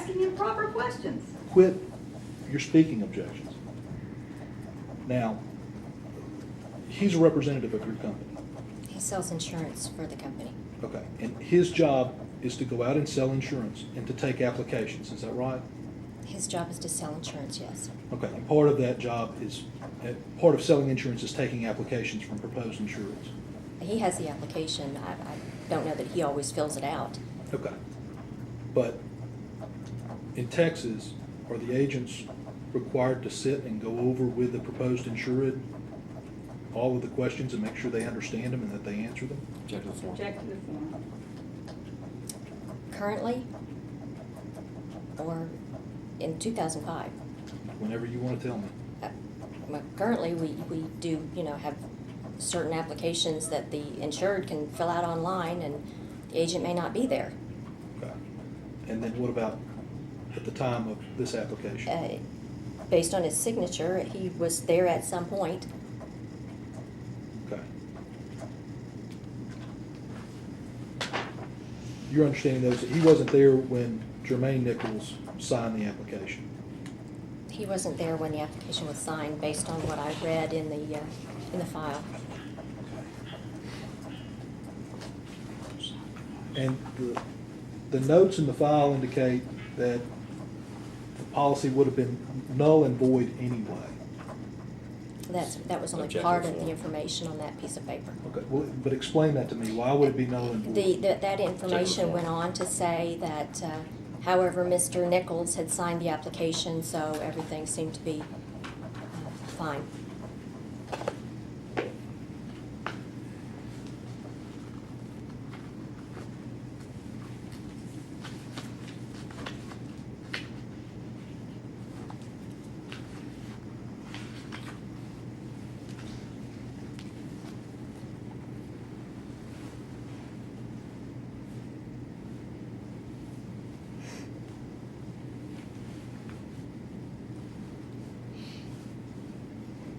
asking improper questions. Quit your speaking objections. Now, he's a representative of your company. He sells insurance for the company. Okay, and his job is to go out and sell insurance and to take applications, is that right? His job is to sell insurance, yes. Okay, and part of that job is, part of selling insurance is taking applications from proposed insurers. He has the application. I don't know that he always fills it out. Okay, but in Texas, are the agents required to sit and go over with the proposed insured all of the questions and make sure they understand them and that they answer them? Object to the form. Object to the form. Currently, or in 2005? Whenever you want to tell me. Well, currently, we do, have certain applications that the insured can fill out online, and the agent may not be there. Okay. And then what about at the time of this application? Based on his signature, he was there at some point. Okay. Your understanding though is that he wasn't there when Jermaine Nichols signed the application? He wasn't there when the application was signed, based on what I read in the file. And the notes in the file indicate that the policy would have been null and void anyway. That was only Objective part of form. the information on that piece of paper. Okay, well, but explain that to me. Why would it be null and void? That information form. went on to say that, however, Mr. Nichols had signed the application, so everything seemed to be fine.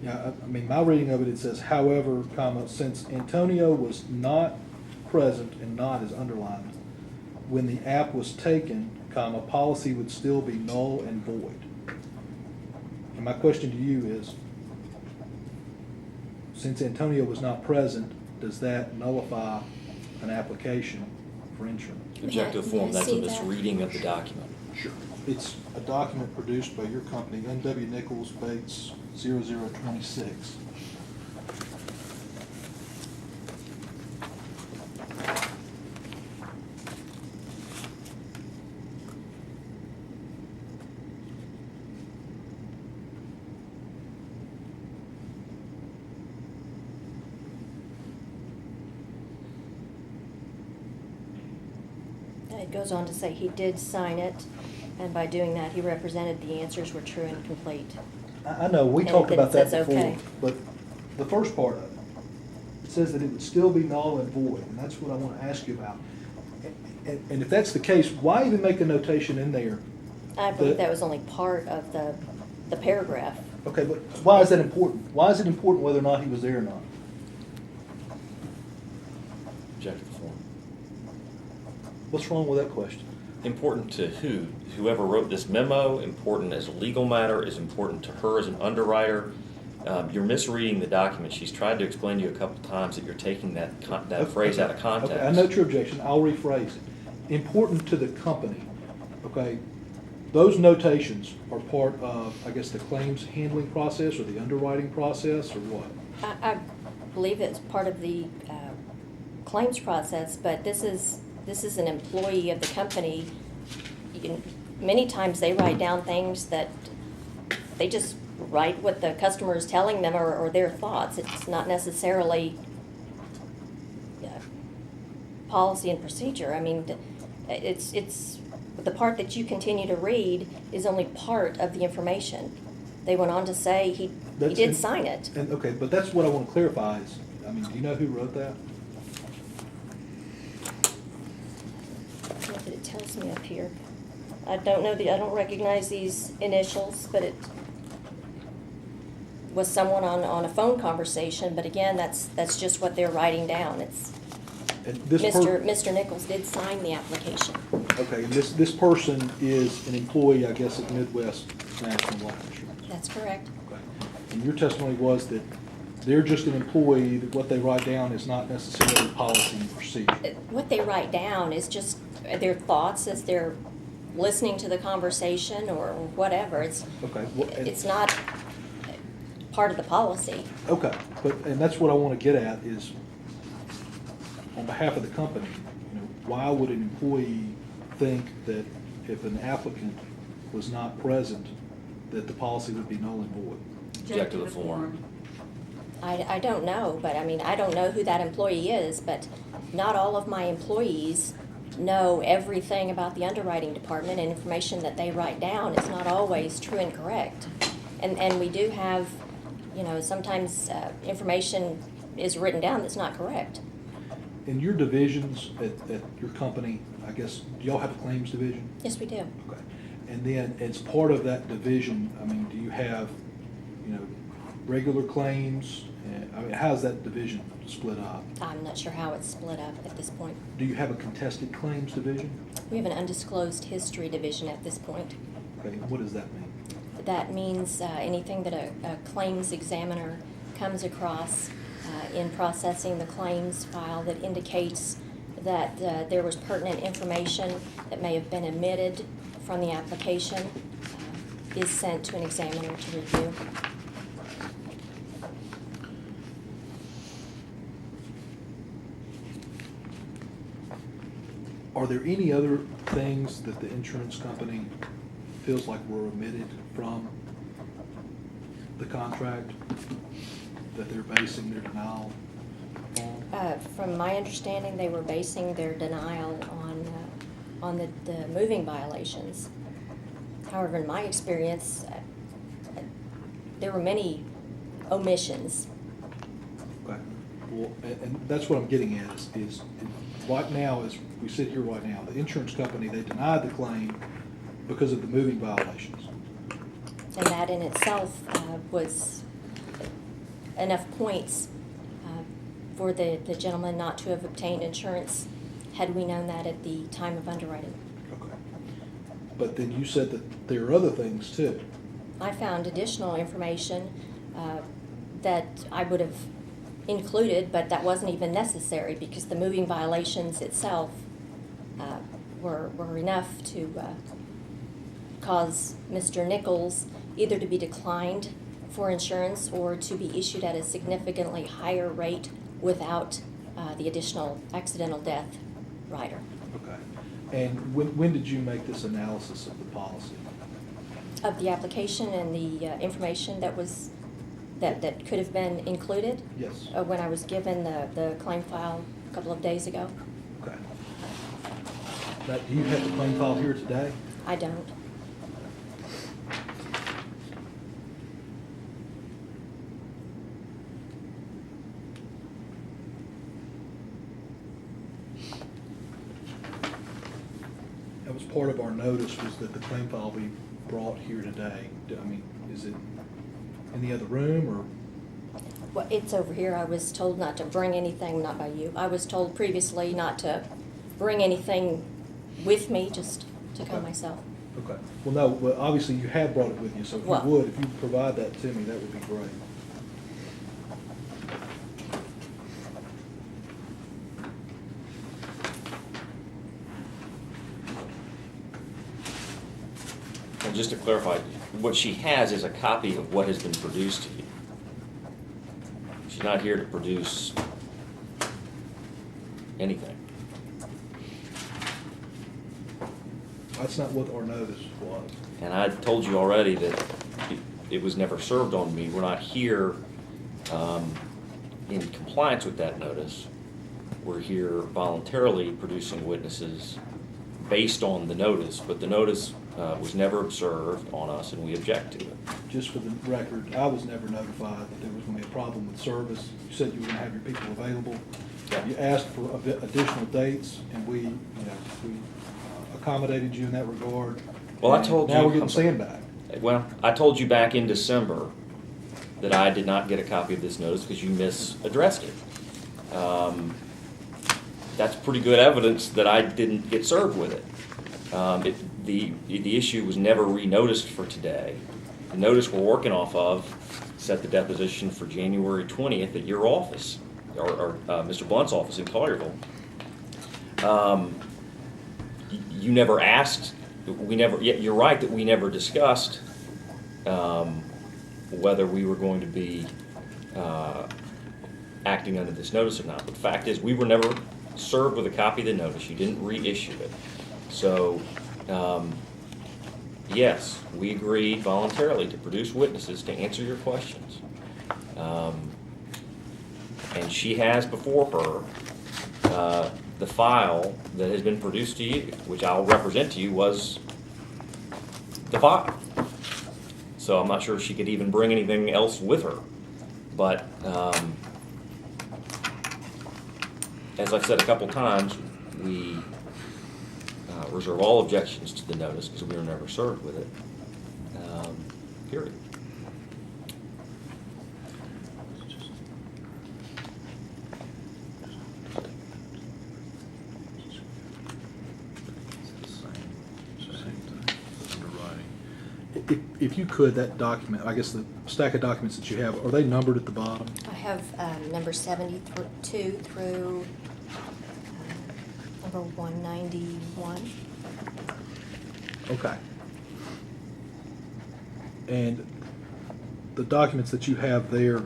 Yeah, I mean, my reading of it, it says, however, comma, since Antonio was not present and not is underlined, when the app was taken, comma, policy would still be null and void. And my question to you is, since Antonio was not present, does that nullify an application for insurance? Object to the May I form, that's a see that? misreading of the document. Sure. It's a document produced by your company, N.W. Nichols, Bates, 0026. It goes on to say he did sign it, and by doing that, he represented the answers were true and complete. I know, we And talked then about that it says before, okay. but the first part of it, it says that it would still be null and void, and that's what I want to ask you about. And if that's the case, why even make a notation in there? I believe that was only part of the paragraph. Okay, but why is that important? Why is it important whether or not he was there or not? Object to the form. What's wrong with that question? Important to who? Whoever wrote this memo, important as a legal matter, is important to her as an underwriter. You're misreading the document. She's tried to explain to you a couple times that you're taking that phrase out of context. Okay, I note your objection. I'll rephrase it. Important to the company, okay? Those notations are part of, I guess, the claims handling process or the underwriting process or what? I believe it's part of the claims process, but this is an employee of the company. Many times they write down things that they just write what the customer is telling them or their thoughts. It's not necessarily policy and procedure. I mean, it's the part that you continue to read is only part of the information. They went on to say he did sign it. And, okay, but that's what I want to clarify is, I mean, do you know who wrote that? Not that it tells me up here. I don't know I don't recognize these initials, but it was someone on a phone conversation, but again, that's just what they're writing down. And this Mr. Nichols did sign the application. Okay, and this person is an employee, I guess, of Midwest National Life Insurance. That's correct. Okay. And your testimony was that they're just an employee, that what they write down is not necessarily policy and procedure. What they write down is just their thoughts as they're listening to the conversation or whatever. Okay. It's not part of the policy. Okay, and that's what I want to get at is, on behalf of the company, why would an employee think that if an applicant was not present, that the policy would be null and void? Object to the form. I don't know, but I mean, I don't know who that employee is, but not all of my employees know everything about the underwriting department, and information that they write down is not always true and correct. And we do have, sometimes information is written down that's not correct. In your divisions at your company, I guess, do y'all have a claims division? Yes, we do. Okay. And then as part of that division, I mean, do you have, regular claims? I mean, how's that division split up? I'm not sure how it's split up at this point. Do you have a contested claims division? We have an undisclosed history division at this point. Okay, what does that mean? That means anything that a claims examiner comes across in processing the claims file that indicates that there was pertinent information that may have been omitted from the application is sent to an examiner to review. Are there any other things that the insurance company feels like were omitted from the contract that they're basing their denial on? From my understanding, they were basing their denial on the moving violations. However, in my experience, there were many omissions. Okay. Well, and that's what I'm getting at is right now, as we sit here right now, the insurance company, they denied the claim because of the moving violations. And that in itself was enough points for the gentleman not to have obtained insurance had we known that at the time of underwriting. Okay. But then you said that there are other things too. I found additional information that I would have included, but that wasn't even necessary because the moving violations itself were enough to cause Mr. Nichols either to be declined for insurance or to be issued at a significantly higher rate without the additional accidental death rider. Okay. And when did you make this analysis of the policy? Of the application and the information that was that could have been included? Yes. When I was given the claim file a couple of days ago? Okay. Now, do you have the claim file here today? I don't. That was part of our notice, was that the claim file be brought here today. I mean, is it in the other room or? Well, it's over here. I was told not to bring anything, not by you. I was told previously not to bring anything with me, just to come Okay. myself. Okay. Well, no, well, obviously you have brought it with you, so if you Well- would, if you provide that to me, that would be great. And just to clarify, what she has is a copy of what has been produced to you. She's not here to produce anything. That's not what our notice was. And I told you already that it was never served on me. We're not here in compliance with that notice. We're here voluntarily producing witnesses based on the notice, but the notice was never observed on us, and we object to it. Just for the record, I was never notified that there was going to be a problem with service. You said you were going to have your people available. Yeah. You asked for additional dates, and we accommodated you in that regard. Well, I And told you. now we're getting sandbagged. Well, I told you back in December that I did not get a copy of this notice because you misaddressed it. that's pretty good evidence that I didn't get served with it. The issue was never re-noticed for today. The notice we're working off of set the deposition for January 20th at your office, or Mr. Blunt's office in Collierville. You never asked, you're right that we never discussed whether we were going to be acting under this notice or not. But the fact is, we were never served with a copy of the notice. You didn't reissue it. So, yes, we agreed voluntarily to produce witnesses to answer your questions. And she has before her the file that has been produced to you, which I'll represent to you, was the file. So I'm not sure if she could even bring anything else with her. But as I've said a couple times, we reserve all objections to the notice because we were never served with it. Period. If you could, that document, I guess the stack of documents that you have, are they numbered at the bottom? I have number 72 through number 191. Okay. And the documents that you have there,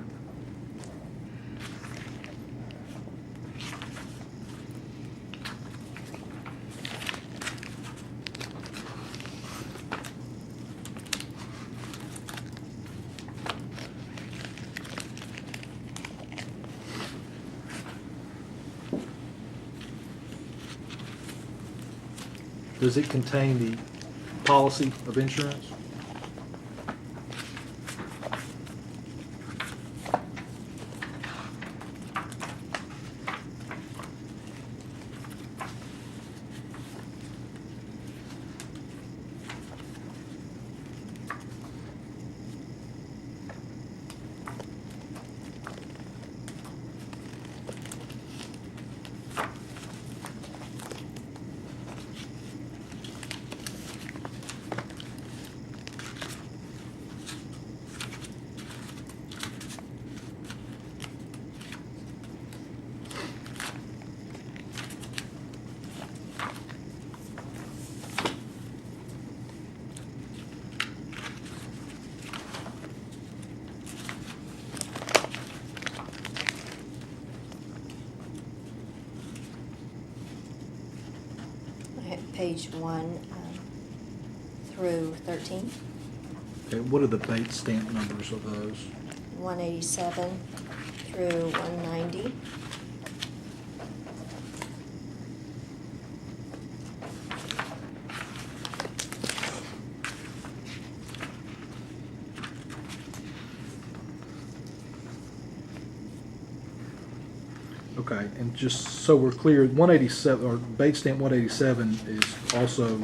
does it contain the policy of insurance? Page 1 through 13. Okay, what are the bait stamp numbers of those? 187 through 190. Okay, and just so we're clear, 187, or bait stamp 187 is also,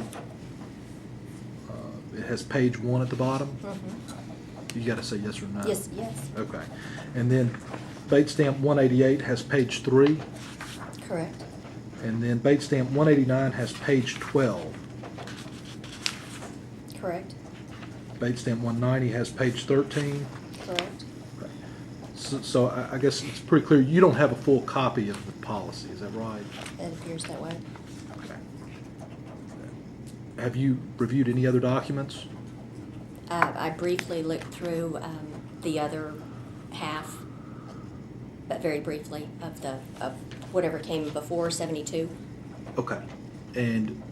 it has page 1 at the bottom? Mm-hmm. You gotta say yes or no. Yes, yes. Okay. And then bait stamp 188 has page 3, Correct. and then bait stamp 189 has page 12. Correct. Bait stamp 190 has page 13. Correct. So I guess it's pretty clear, you don't have a full copy of the policy, is that right? It appears that way. Okay. Have you reviewed any other documents? I briefly looked through the other half, but very briefly, of whatever came before 72. Okay. And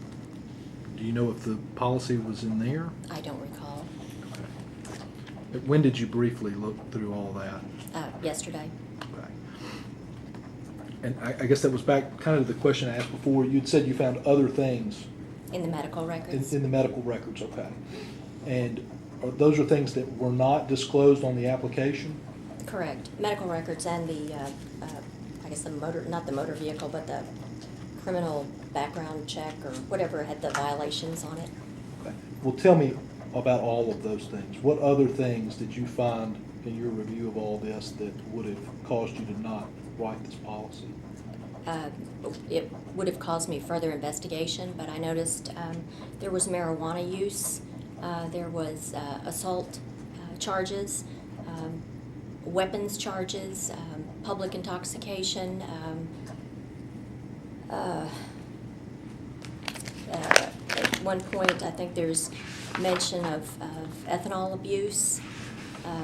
do you know if the policy was in there? I don't recall. Okay. When did you briefly look through all that? Yesterday. Okay. And I guess that was back kind of to the question I asked before. You'd said you found other things In the medical records. in the medical records, okay. And those are things that were not disclosed on the application? Correct. Medical records and the, I guess the motor, not the motor vehicle, but the criminal background check or whatever had the violations on it. Okay. Well, tell me about all of those things. What other things did you find in your review of all this that would have caused you to not write this policy? It would have caused me further investigation, but I noticed there was marijuana use, there was assault charges, weapons charges, public intoxication, at one point, I think there's mention of ethanol abuse.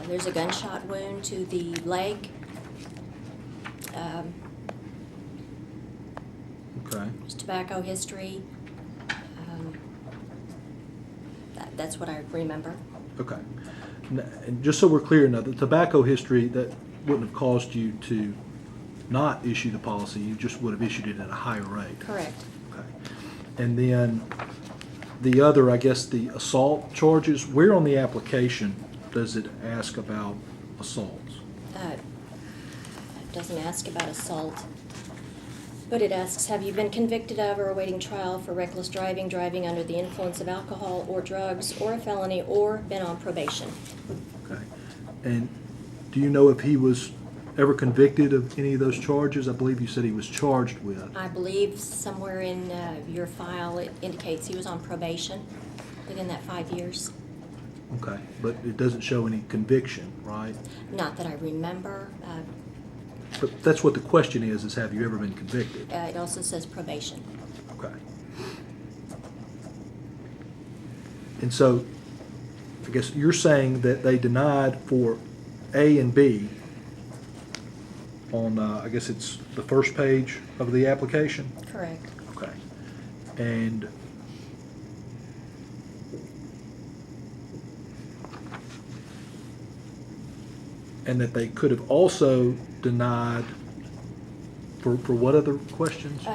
There's a gunshot wound to the leg. Okay. There's tobacco history. That's what I remember. Okay. And just so we're clear now, the tobacco history, that wouldn't have caused you to not issue the policy, you just would have issued it at a higher rate. Correct. Okay. And then the other, I guess, the assault charges, where on the application does it ask about assaults? It doesn't ask about assault, but it asks, have you been convicted of or awaiting trial for reckless driving, driving under the influence of alcohol or drugs, or a felony, or been on probation? Okay. And do you know if he was ever convicted of any of those charges? I believe you said he was charged with. I believe somewhere in your file it indicates he was on probation within that 5 years. Okay. But it doesn't show any conviction, right? Not that I remember. But that's what the question is have you ever been convicted? It also says probation. Okay. And so, I guess you're saying that they denied for A and B on, I guess it's the first page of the application? Correct. Okay. And that they could have also denied for what other questions?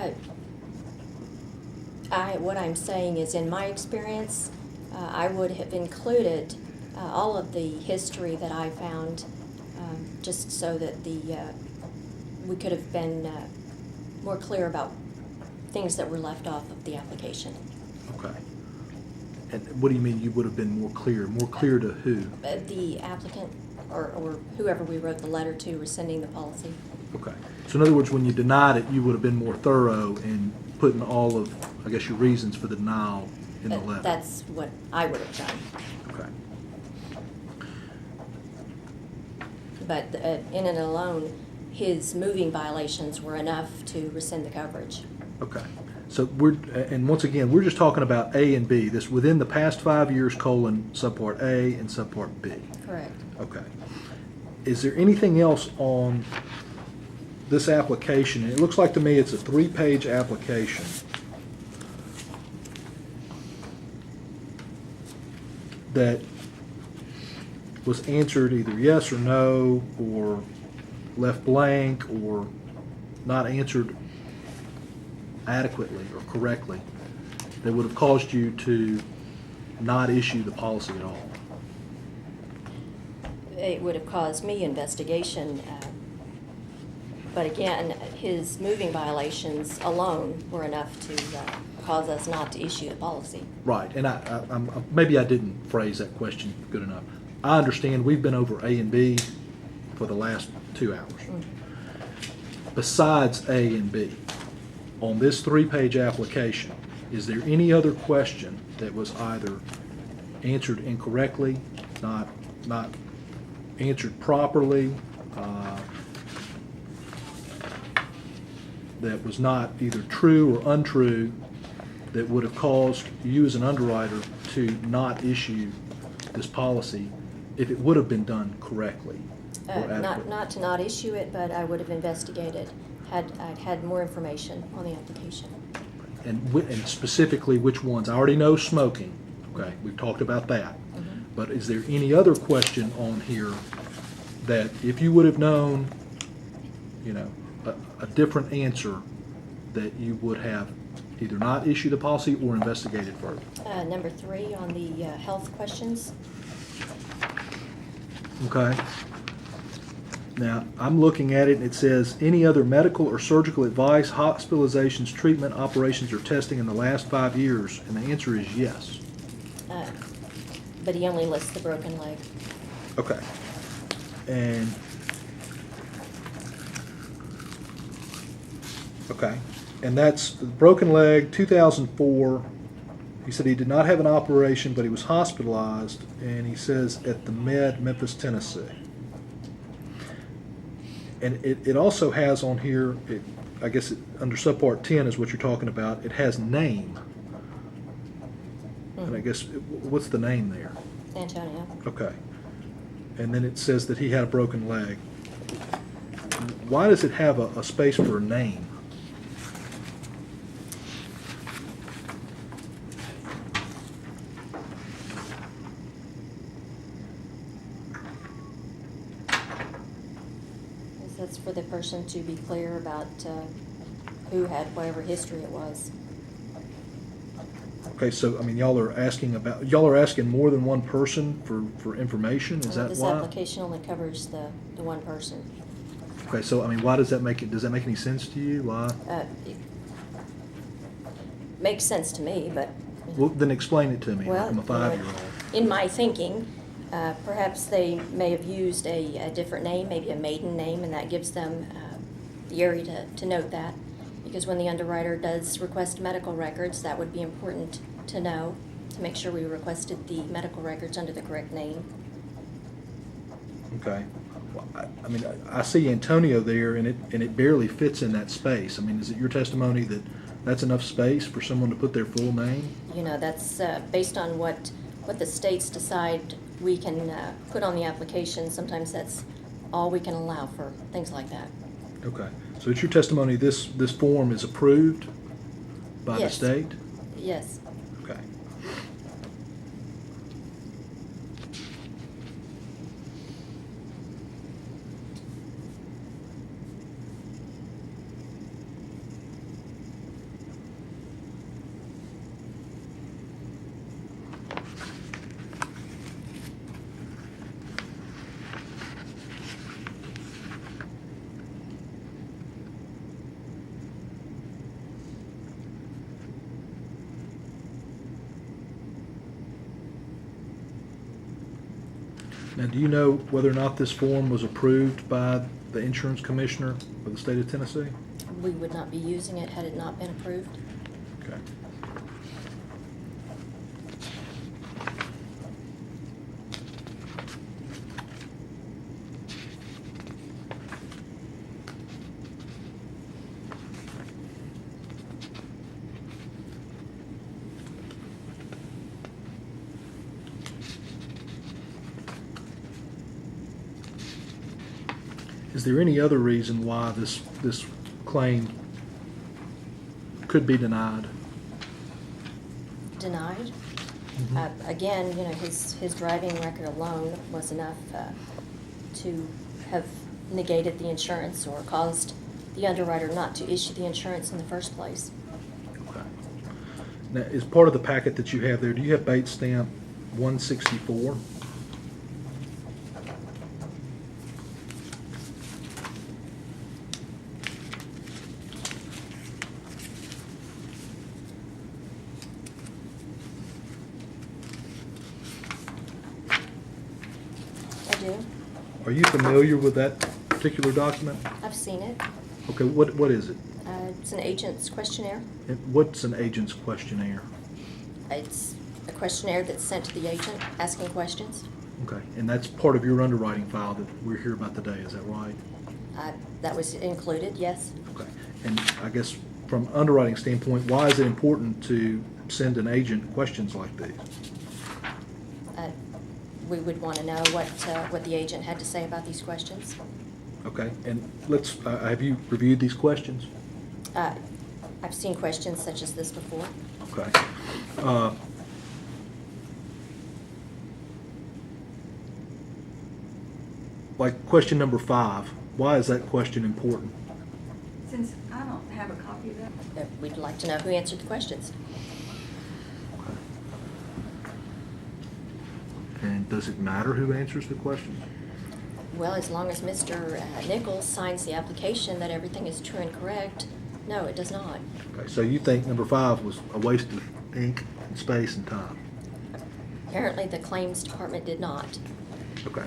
What I'm saying is, in my experience, I would have included all of the history that I found, just so that we could have been more clear about things that were left off of the application. Okay. And what do you mean you would have been more clear? More clear to who? The applicant or whoever we wrote the letter to rescinding the policy. Okay. So in other words, when you denied it, you would have been more thorough in putting all of, I guess, your reasons for the denial in the letter. That's what I would have done. Okay. But in and alone, his moving violations were enough to rescind the coverage. Okay. So and once again, we're just talking about A and B, this within the past 5 years, subpart A and subpart B. Correct. Okay. Is there anything else on this application? It looks like to me it's a 3-page application. That was answered either yes or no, or left blank, or not answered adequately or correctly, that would have caused you to not issue the policy at all? It would have caused me investigation, but again, his moving violations alone were enough to cause us not to issue the policy. Right, and maybe I didn't phrase that question good enough. I understand we've been over A and B for the last 2 hours. Besides A and B, on this 3-page application, is there any other question that was either answered incorrectly, not answered properly, that was not either true or untrue, that would have caused you as an underwriter to not issue this policy if it would have been done correctly or adequately? Not to not issue it, but I would have investigated had I had more information on the application. And specifically which ones? I already know smoking, okay, we've talked about that. Mm-hmm. But is there any other question on here that if you would have known, a different answer, that you would have either not issued the policy or investigated further? Number 3 on the health questions. Okay. Now, I'm looking at it and it says, any other medical or surgical advice, hospitalizations, treatment, operations, or testing in the last 5 years? And the answer is yes. But he only lists the broken leg. Okay. And Okay, and that's broken leg, 2004. He said he did not have an operation, but he was hospitalized, and he says at the Med, Memphis, Tennessee. And it also has on here, I guess under subpart 10 is what you're talking about, it has name. And I guess, what's the name there? Antonio. Okay. And then it says that he had a broken leg. Why does it have a space for a name? That's for the person to be clear about who had whatever history it was. Okay, so, I mean, y'all are asking more than one person for information? Is that This why? application only covers the one person. Okay, so, I mean, why does that make any sense to you? Why? It makes sense to me, but. Well, then explain it to me, like Well, I'm a you know, 5-year-old. in my thinking, perhaps they may have used a different name, maybe a maiden name, and that gives them the area to note that. Because when the underwriter does request medical records, that would be important to know, to make sure we requested the medical records under the correct name. Okay. Well, I mean, I see Antonio there, and it barely fits in that space. I mean, is it your testimony that that's enough space for someone to put their full name? You know, that's based on what the states decide we can put on the application. Sometimes that's all we can allow for things like that. Okay. So it's your testimony this form is approved by the Yes. state? Yes. Okay. Now, do you know whether or not this form was approved by the insurance commissioner of the state of Tennessee? We would not be using it had it not been approved. Okay. Is there any other reason why this claim could be denied? Denied. Mhm. Again, you know, his driving record alone was enough to have negated the insurance or caused the underwriter not to issue the insurance in the first place. Okay. Now, as part of the packet that you have there, do you have Bates stamp 164? I do. Are you familiar with that particular document? I've seen it. Okay, what is it? It's an agent's questionnaire. And what's an agent's questionnaire? It's a questionnaire that's sent to the agent asking questions. Okay, and that's part of your underwriting file that we're here about today, is that right? That was included, yes. Okay, and I guess from underwriting standpoint, why is it important to send an agent questions like these? We would want to know what the agent had to say about these questions. Okay, and have you reviewed these questions? I've seen questions such as this before. Okay. Like question number 5, why is that question important? Since I don't have a copy of that. We'd like to know who answered the questions. And does it matter who answers the question? Well, as long as Mr. Nichols signs the application that everything is true and correct, no, it does not. Okay, so you think number 5 was a waste of ink and space and time? Apparently, the claims department did not. Okay.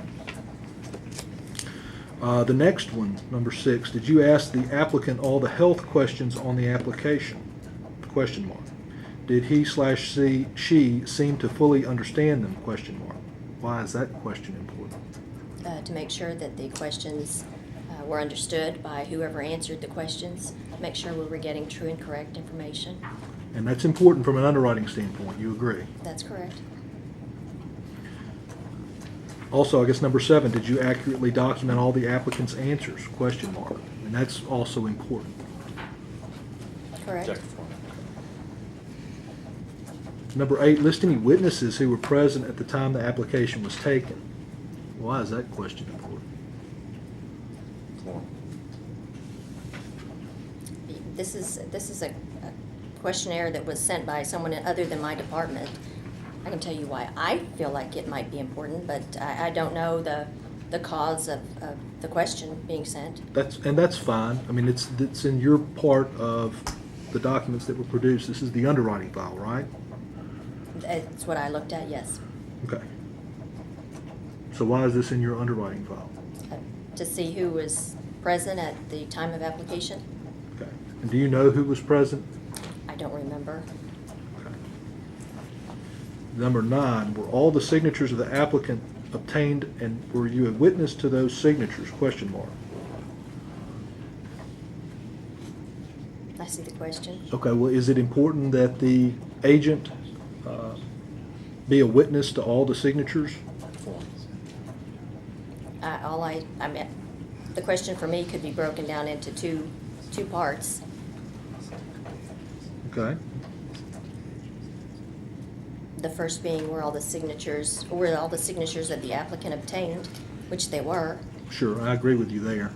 The next one, number 6, did you ask the applicant all the health questions on the application? Question mark. Did he/she seem to fully understand them? Question mark. Why is that question important? To make sure that the questions were understood by whoever answered the questions, make sure we were getting true and correct information. And that's important from an underwriting standpoint. You agree? That's correct. Also, I guess number 7, did you accurately document all the applicant's answers? Question mark. And that's also important. Correct. Check the form. Number 8, list any witnesses who were present at the time the application was taken. Why is that question important? Form. This is a questionnaire that was sent by someone other than my department. I can tell you why I feel like it might be important, but I don't know the cause of the question being sent. That's fine. I mean, it's in your part of the documents that were produced. This is the underwriting file, right? It's what I looked at, yes. Okay. So why is this in your underwriting file? To see who was present at the time of application. Okay. And do you know who was present? I don't remember. Okay. Number 9, were all the signatures of the applicant obtained, and were you a witness to those signatures? Question mark. I see the question. Okay, well, is it important that the agent be a witness to all the signatures? Form. I mean, the question for me could be broken down into two parts. Okay. The first being were all the signatures that the applicant obtained, which they were. Sure, I agree with you there.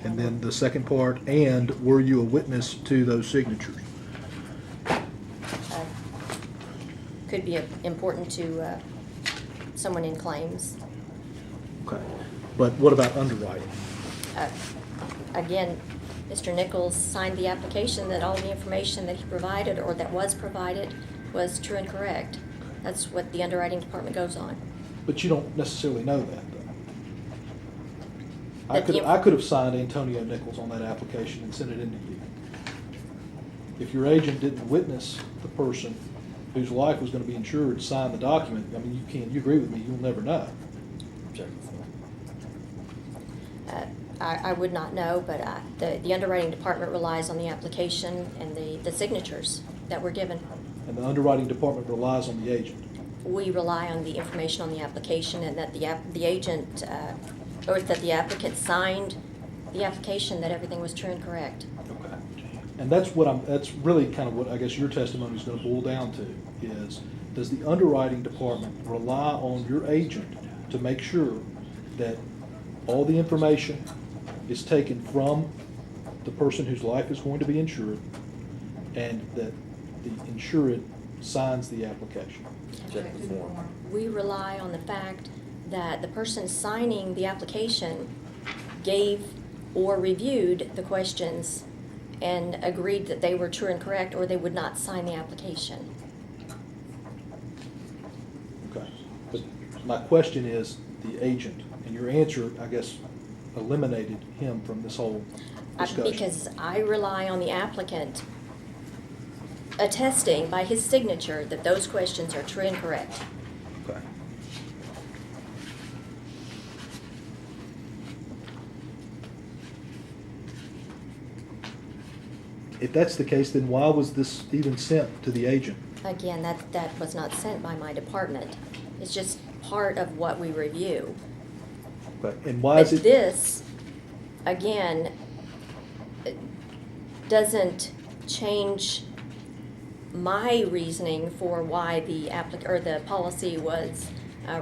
And then the second part, and were you a witness to those signatures? Could be important to someone in claims. Okay. But what about underwriting? Again, Mr. Nichols signed the application that all the information that he provided or that was provided was true and correct. That's what the underwriting department goes on. But you don't necessarily know that, though. That I could have signed Antonio Nichols on that application and sent it in to you. If your agent didn't witness the person whose life was going to be insured sign the document, I mean, you agree with me, you'll never know. Check the form. I would not know, but the underwriting department relies on the application and the signatures that were given. And the underwriting department relies on the agent. We rely on the information on the application and that the agent, or that the applicant signed the application that everything was true and correct. Okay. And that's really kind of what I guess your testimony is going to boil down to is, does the underwriting department rely on your agent to make sure that all the information is taken from the person whose life is going to be insured and that the insured signs the application? Check the form. We rely on the fact that the person signing the application gave or reviewed the questions and agreed that they were true and correct, or they would not sign the application. Okay. But my question is the agent, and your answer, I guess, eliminated him from this whole discussion. Because I rely on the applicant attesting by his signature that those questions are true and correct. Okay. If that's the case, then why was this even sent to the agent? Again, that was not sent by my department. It's just part of what we review. Okay. And why is But it? this, again, doesn't change my reasoning for why the the policy was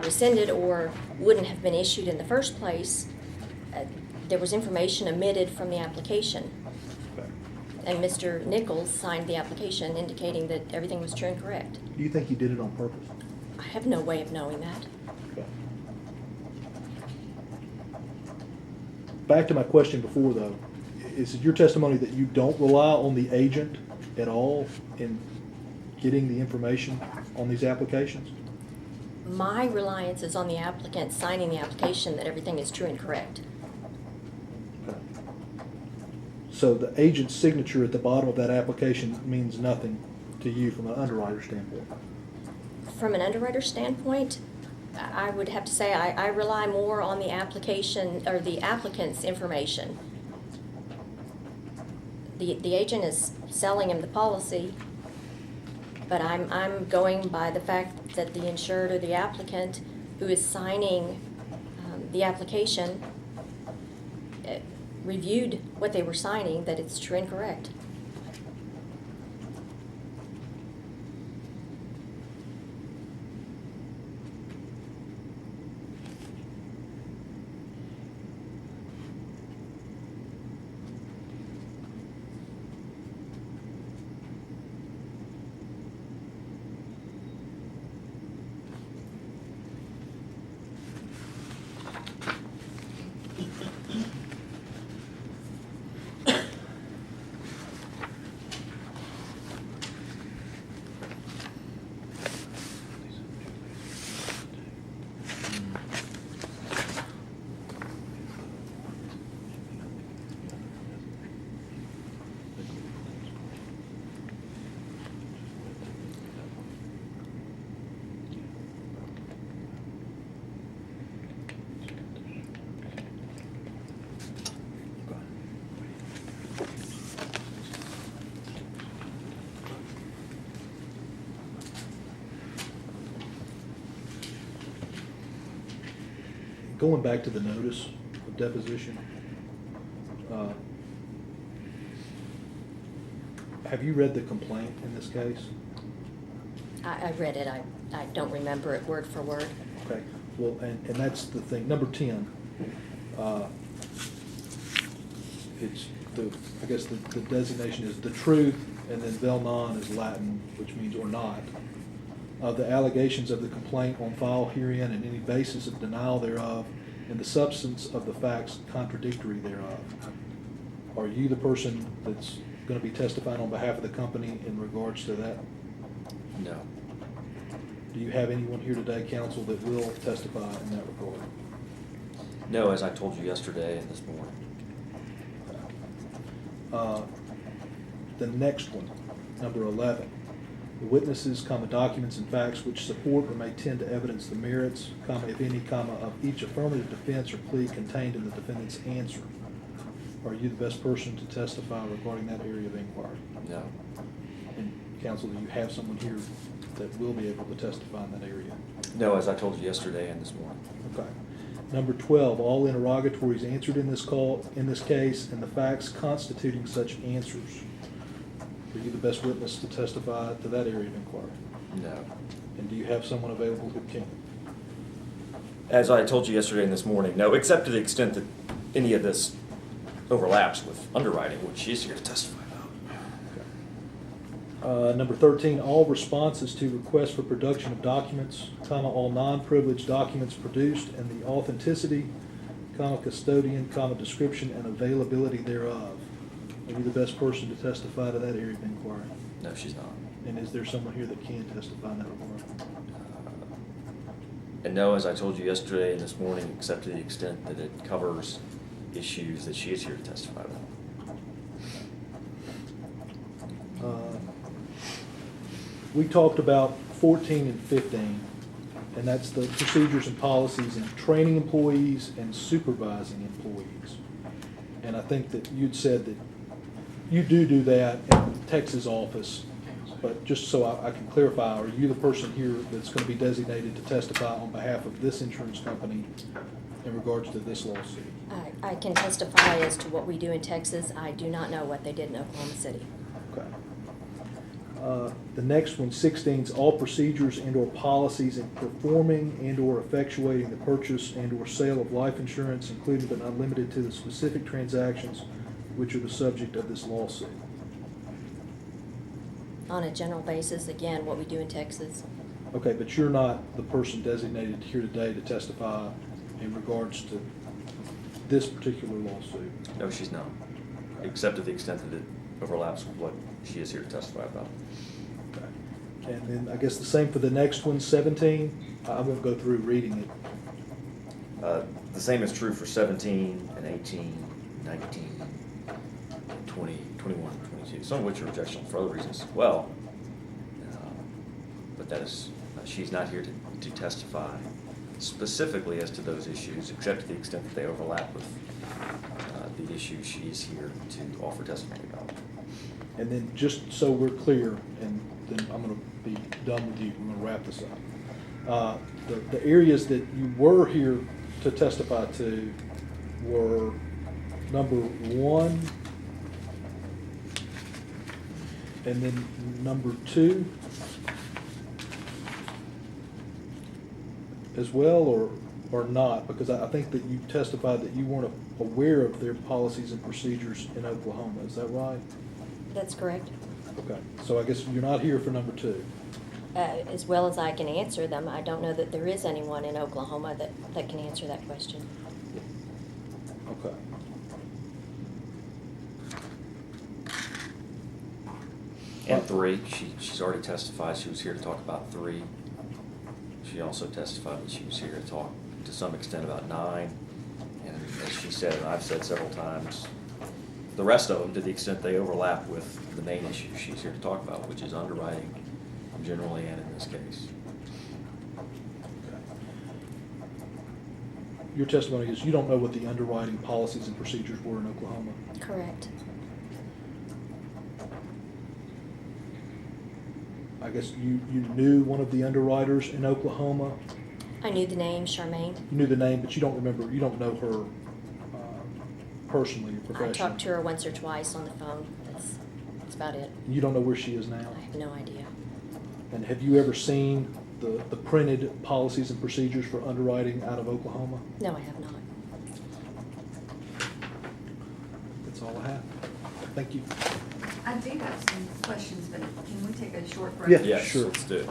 rescinded or wouldn't have been issued in the first place. There was information omitted from the application. Okay. And Mr. Nichols signed the application indicating that everything was true and correct. Do you think he did it on purpose? I have no way of knowing that. Okay. Back to my question before, though. Is it your testimony that you don't rely on the agent at all in getting the information on these applications? My reliance is on the applicant signing the application that everything is true and correct. So the agent's signature at the bottom of that application means nothing to you from an underwriter standpoint? From an underwriter standpoint, I would have to say I rely more on the application or the applicant's information. The agent is selling him the policy, but I'm going by the fact that the insured or the applicant who is signing the application reviewed what they were signing, that it's true and correct. Going back to the notice of deposition, have you read the complaint in this case? I read it. I don't remember it word for word. Okay, well, and that's the thing. Number 10, it's I guess the designation is the truth, and then vel non is Latin, which means or not. The allegations of the complaint on file herein and any basis of denial thereof, and the substance of the facts contradictory thereof. Are you the person that's going to be testifying on behalf of the company in regards to that? No. Do you have anyone here today, counsel, that will testify in that regard? No, as I told you yesterday and this morning. The next one, number 11. The witnesses, documents and facts which support or may tend to evidence the merits, if any, of each affirmative defense or plea contained in the defendant's answer. Are you the best person to testify regarding that area of inquiry? No. And counsel, do you have someone here that will be able to testify in that area? No, as I told you yesterday and this morning. Okay. Number 12, all interrogatories answered in this case, and the facts constituting such answers. Are you the best witness to testify to that area of inquiry? No. And do you have someone available who can? As I told you yesterday and this morning, no, except to the extent that any of this overlaps with underwriting, which she is here to testify about. Number 13, all responses to requests for production of documents, all non-privileged documents produced, and the authenticity, custodian, description, and availability thereof. Are you the best person to testify to that area of inquiry? No, she's not. And is there someone here that can testify in that regard? And no, as I told you yesterday and this morning, except to the extent that it covers issues that she is here to testify about. We talked about 14 and 15, and that's the procedures and policies in training employees and supervising employees. And I think that you'd said that you do that in the Texas office, but just so I can clarify, are you the person here that's going to be designated to testify on behalf of this insurance company in regards to this lawsuit? I can testify as to what we do in Texas. I do not know what they did in Oklahoma City. Okay. The next one, 16, is all procedures and/or policies in performing and/or effectuating the purchase and/or sale of life insurance, including but not limited to the specific transactions which are the subject of this lawsuit. On a general basis, again, what we do in Texas. Okay, but you're not the person designated here today to testify in regards to this particular lawsuit? No, she's not, except to the extent that it overlaps with what she is here to testify about. Okay. And then I guess the same for the next one, 17. I won't go through reading it. The same is true for 17 and 18, 19, 20, 21, 22, some of which are objectionable for other reasons as well. But that is, she's not here to testify specifically as to those issues, except to the extent that they overlap with the issues she is here to offer testimony about. And then just so we're clear, and then I'm going to be done with you, we're going to wrap this up. The areas that you were here to testify to were number 1, and then number 2 as well, or not? Because I think that you testified that you weren't aware of their policies and procedures in Oklahoma. Is that right? That's correct. Okay, so I guess you're not here for number 2. As well as I can answer them, I don't know that there is anyone in Oklahoma that can answer that question. Okay. And 3, she's already testified she was here to talk about 3. She also testified that she was here to talk to some extent about 9. And as she said, and I've said several times, the rest of them, to the extent they overlap with the main issue she's here to talk about, which is underwriting generally and in this case. Your testimony is you don't know what the underwriting policies and procedures were in Oklahoma. Correct. I guess you knew one of the underwriters in Oklahoma. I knew the name, Charmaine. You knew the name, but you don't remember, you don't know her personally or I professionally. talked to her once or twice on the phone. That's about it. You don't know where she is now? I have no idea. And have you ever seen the printed policies and procedures for underwriting out of Oklahoma? No, I have not. That's all I have. Thank you. I do have some questions, but can we take a short break? Yeah, Yes, sure. let's do it.